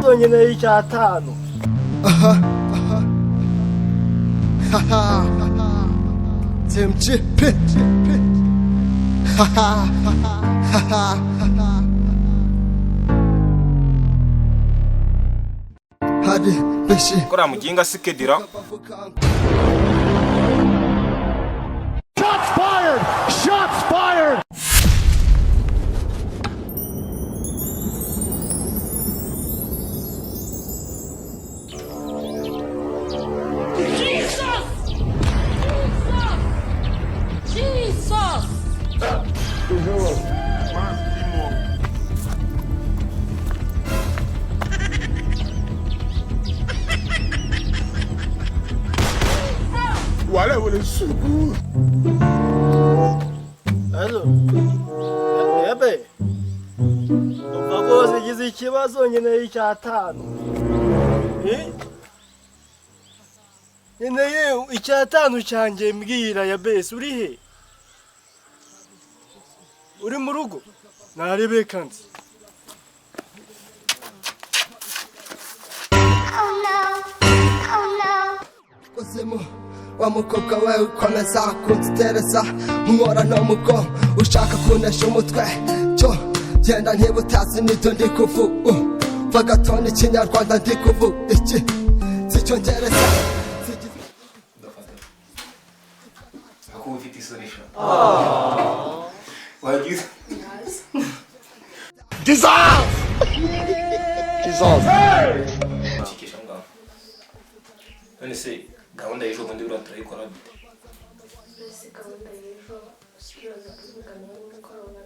ikibazo nkeneye icyatanu. Temchipe. Hadi beshi. Kora muginga si Kedira. Shots fired! Shots fired! Wale wale suku. Hello. Ebe. Uvakoze gize ikibazo nkeneye icyatanu. Nkeneye icyatanu cyanjye mbwira ya base uri he? Uri mu rugo? Narebe kanzi. Kozemo wa mukobwa we ukomeza kunteresa nkora no mugo ushaka kunesha umutwe cyo genda ntibutazi nito ndi kuvu vagatoni kinyarwanda ndi kuvu iki zicyongereza Ako ufite isoresha. Wagize. Dissolve! Chikisha ngaho. None se gahunda y'ejo bundi uraturayikora bite? Ese gahunda y'ejo siroza kuvugana n'umukoroba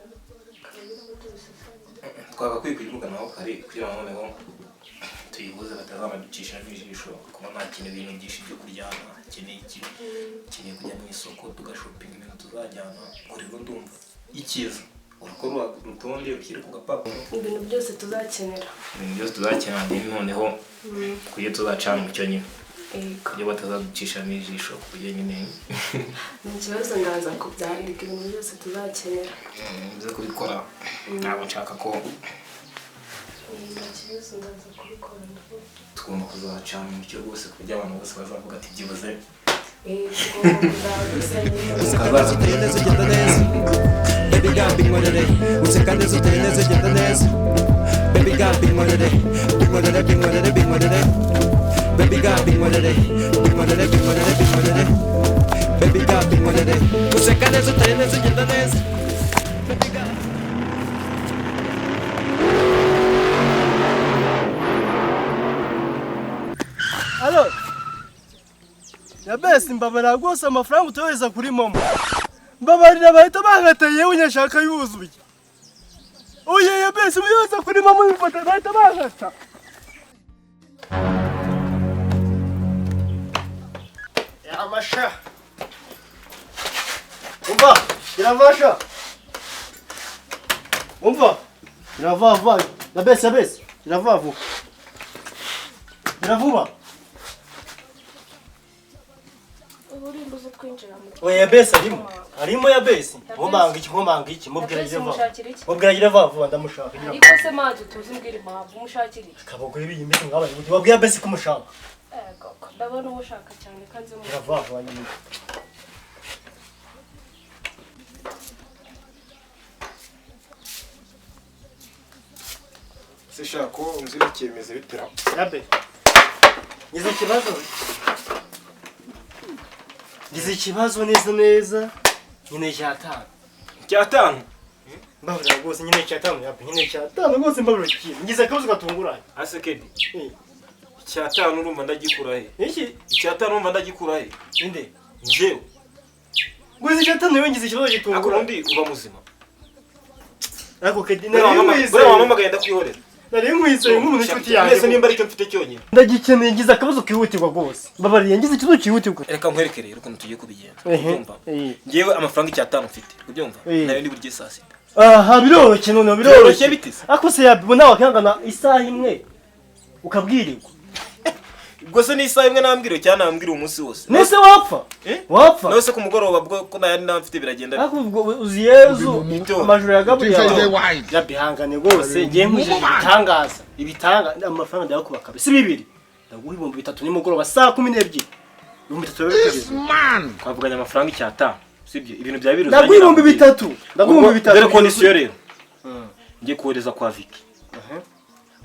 kabiri ngo tubisesanye. Twagakwiye kuyivuganaho kare kugira ngo noneho tuyibuze batazamaducisha n'ijisho kuba ntakintu ibintu byinshi byo kuryana akeneye kujya mu isoko tugashopinga ibintu tuzajyana urimo ndumva ikiza urakora urutonde ukiri ku gapapuro Ibintu byose tuzakenera. ibintu byose tuzakenera noneho kuye tuzacana umucyo nyine kugira batazaducisha n'ijisho kugira nyine N'ikibazo ndaza kubyandika ibintu byose tuzakenera. bize kubikora ntabwo nshaka ko N'ikibazo ndaza kubikora tugomba kuzacana umucyo rwose kugira abantu bose bazavuga ati byibuze ukazaza uteye neza ugenda neza baby girl binkorere useka neza uteye neza ugenda neza baby girl binkorere baby girl binkorere baby girl binkorere useka neza uteye neza ugenda neza baby girl. Hello. Ya base mbabara rwose amafaranga utohereza kuri momo. Mbabarira bahita bankataye unyashaka yuzuye. Oye ya base uyoza kuri momo bifata bahita bankata. Ya masha. Umva, iravasha. Umva. Irava. Ya base. Irava. Iravuba. Uburimbuzo kwinjira mu. Oya base arimo ya base. Nkomanga iki mubwira irava ndamushaka. Ariko se mazi tuzi mbwira impamvu umushakira iki? Kabagore biyimeze ngabaye uti wabwiye base kumushaka. Koko ndabona umushaka cyane kanze mu. Irava nyine. sishaka ko unzira cyemeze bitera Yabe. Gize ikibazo neza nyine cyatanu. Mbabura rwose nyine cyatanu yabe nyine cyatanu rwose mbabura ikintu. Ngize akabuzo gatunguranye. ase Kedi. Icyatanu urumva ndagikura he? Iki? Icyatanu urumva ndagikura he? Inde? Njewe. Guze cyatanu yo ngize ikibazo gitunguranye. Akundi uba muzima. Ariko Kedi wamamagaye ndakwihorera. Nari nkwisoye nk'umuntu inshuti yanjye. Mbese nimba aricyo mfite cyonyine. Ndagikeneye ngize akabazo kihutirwa rwose. Mbabariye ngize ikibazo kihutirwa. Reka nkwereke rero ukuntu tugiye kubigenza. Urumva? Ngewe amafaranga icyatanu mfite. Ubyumva? Nayo ndi burye saa sita. Aha biroroshye none biroroshye bitise. Ako se yabona wakangana isaha imwe ukabwirirwa. ubwo se ni isaha imwe nambwira cyane nambwira umunsi wose nese wapfa wapfa nose ku mugoroba bwo ko nayandi namfite biragenda akubwo uzi Yezu amajuru ya Gabriel yabihangane gose ngiye nkuje ibitanga amafaranga ndakubaka si bibiri ndaguha 3,000 nimugoroba saa 12 man kwavuganya amafaranga icyata sibyo ibintu bya biruza ndaguha 3,000 ndaguha 3,000 dore condition rero ngiye kohereza kwa Vicky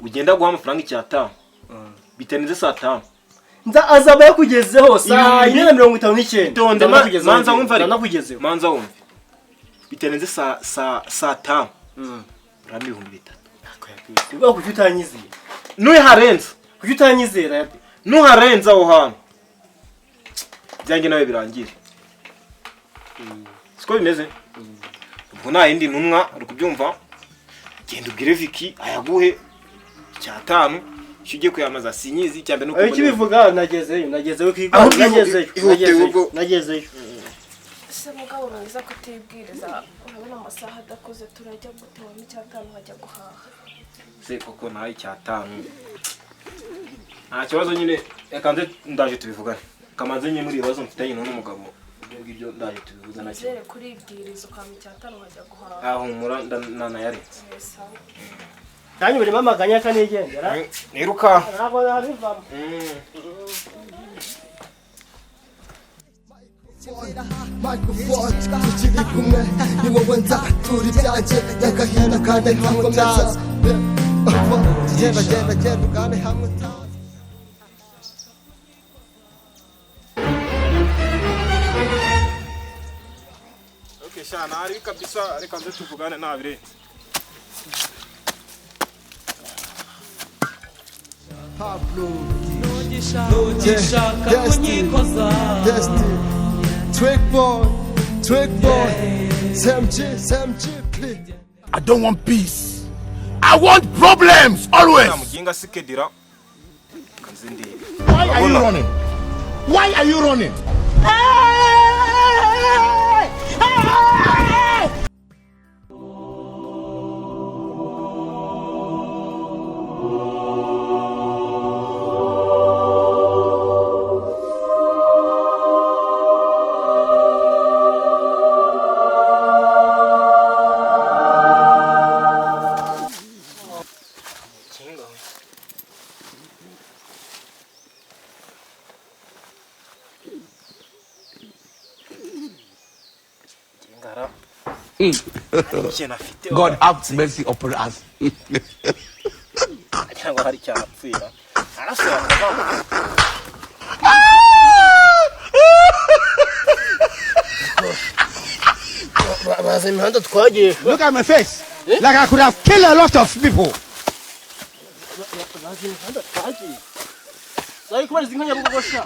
ugenda guha amafaranga icyata bitenze saa 5 nza azaba yakugezeho saa 4:59 manza wumva nakugezeho manza wumva bitenze saa 5 rami 3,000 ubwo kujutanyizira nuharenza kujutanyizera nuharenza aho hantu byange nawe birangire siko bimeze ubwo nta yindi ntumwa uri kubyumva genda ubwire Vicky ayaguhe cyatanu cyugiye kuyamaza sinyizi cyambe nuko iki bivuga nagezeyo kwiga nagezeyo se mugabo mwiza kutibwiriza urabona amasaha adakoze turajya gutema icyatanu hajya guhaha se koko nayi cyatanu nta kibazo nyine yakanze ndaje tubivugane kamanze nyine muri ibibazo mfitanye n'umugabo ibyo ndaje tubivuza nacyo zere kuribwiriza ukama icyatanu hajya guhaha aho mura nanayaretse kandi buri mamaganya kanigendera niruka ntabwo nabivamo microphone tukiri kumwe ni wowe nzatura ibyanjye n'agahinda kandi nkakomeza genda ugane hamwe okay shana ari kabisa reka nze tuvugane nabire Pablo Nugishaka kunyikoza Trick boy SMG please I don't want peace. I want problems always. Muginga sikedira kanzindi Why are you running? Why are you running? God have mercy upon us. cyangwa hari cyapfira arasaba baza imihanda twagiye Look at my face. Like I could have killed a lot of people. baza imihanda twagiye zari kubariza inka nyabugosha